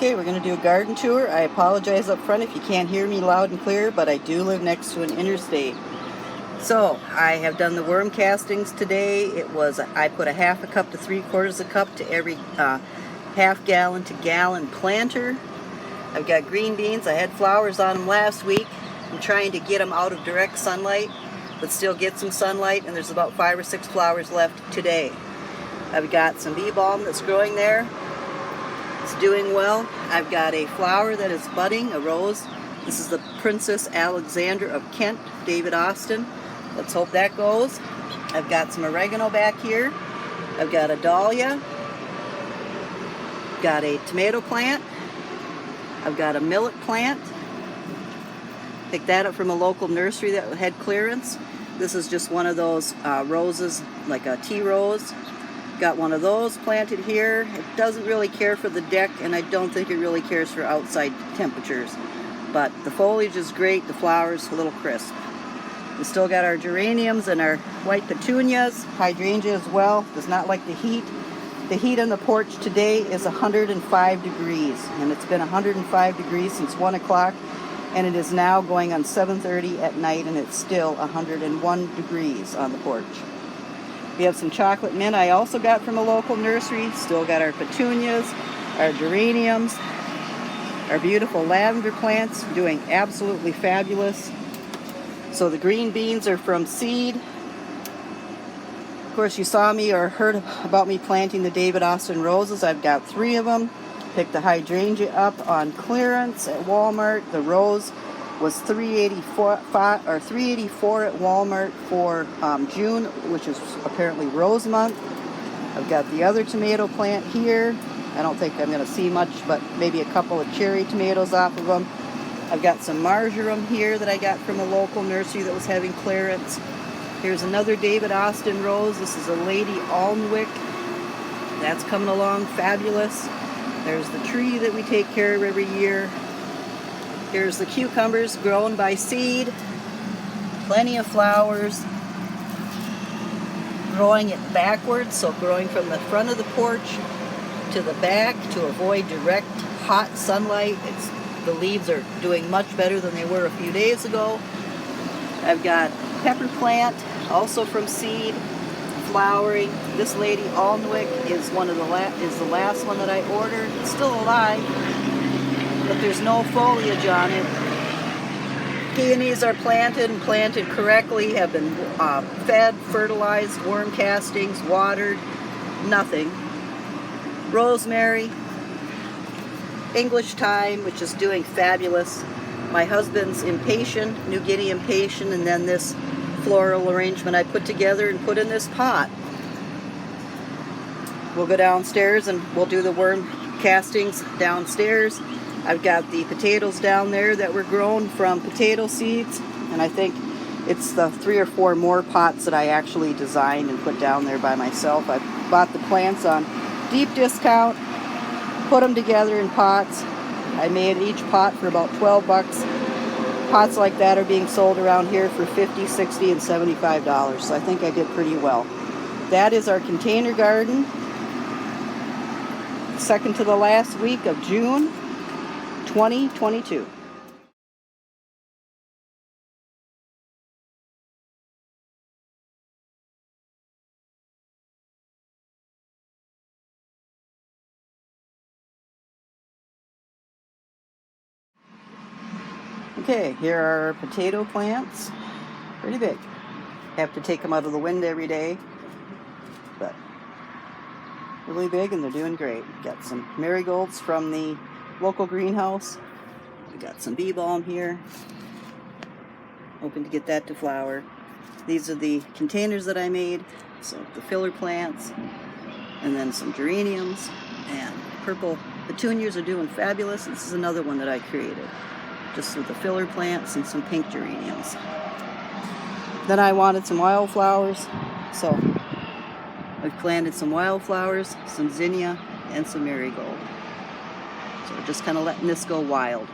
Okay, we're going to do a garden tour. I apologize up front if you can't hear me loud and clear, but I do live next to an interstate. So, I have done the worm castings today. I put a half a cup to 3/4 a cup to every half gallon to gallon planter. I've got green beans. I had flowers on them last week. I'm trying to get them out of direct sunlight, but still get some sunlight, and there's about 5 or 6 flowers left today. I've got some bee balm that's growing there. It's doing well. I've got a flower that is budding, a rose. This is the Princess Alexandra of Kent, David Austin. Let's hope that goes. I've got some oregano back here. I've got a dahlia. Got a tomato plant. I've got a millet plant. Picked that up from a local nursery that had clearance. This is just one of those roses, like a tea rose. Got one of those planted here. It doesn't really care for the deck, and I don't think it really cares for outside temperatures. But the foliage is great, the flowers a little crisp. We still got our geraniums and our white petunias, hydrangea as well. Does not like the heat. The heat on the porch today is 105 degrees, and it's been 105 degrees since 1 o'clock, and it is now going on 7:30 at night, and it's still 101 degrees on the porch. We have some chocolate mint I also got from a local nursery. Still got our petunias, our geraniums, our beautiful lavender plants doing absolutely fabulous. So the green beans are from seed. Of course, you saw me or heard about me planting the David Austin roses. I've got 3 of them. Picked the hydrangea up on clearance at Walmart. The rose was $384 at Walmart for June, which is apparently rose month. I've got the other tomato plant here. I don't think I'm going to see much, but maybe a couple of cherry tomatoes off of them. I've got some marjoram here that I got from a local nursery that was having clearance. Here's another David Austin rose. This is a Lady Alnwick. That's coming along fabulous. There's the tree that we take care of every year. Here's the cucumbers grown by seed. Plenty of flowers. Growing it backwards, so growing from the front of the porch to the back to avoid direct hot sunlight. The leaves are doing much better than they were a few days ago. I've got pepper plant, also from seed, flowering. This Lady Alnwick is the last one that I ordered. It's still alive, but there's no foliage on it. Peonies are planted and planted correctly, have been fed, fertilized, worm castings, watered, nothing. Rosemary, English thyme, which is doing fabulous. My husband's impatient, New Guinea impatient, and then this floral arrangement I put together and put in this pot. We'll go downstairs and we'll do the worm castings downstairs. I've got the potatoes down there that were grown from potato seeds, and I think it's the 3 or 4 more pots that I actually designed and put down there by myself. I bought the plants on deep discount, put them together in pots. I made each pot for about 12 bucks. Pots like that are being sold around here for $50, $60, and $75, so I think I did pretty well. That is our container garden. Second to the last week of June 2022. Okay, here are our potato plants. Pretty big. Have to take them out of the wind every day, but really big, and they're doing great. Got some marigolds from the local greenhouse. We got some bee balm here. Hoping to get that to flower. These are the containers that I made. So the filler plants, and then some geraniums, and purple petunias are doing fabulous. This is another one that I created, just with the filler plants and some pink geraniums. Then I wanted some wildflowers, so I've planted some wildflowers, some zinnia, and some marigold. So just kind of letting this go wild.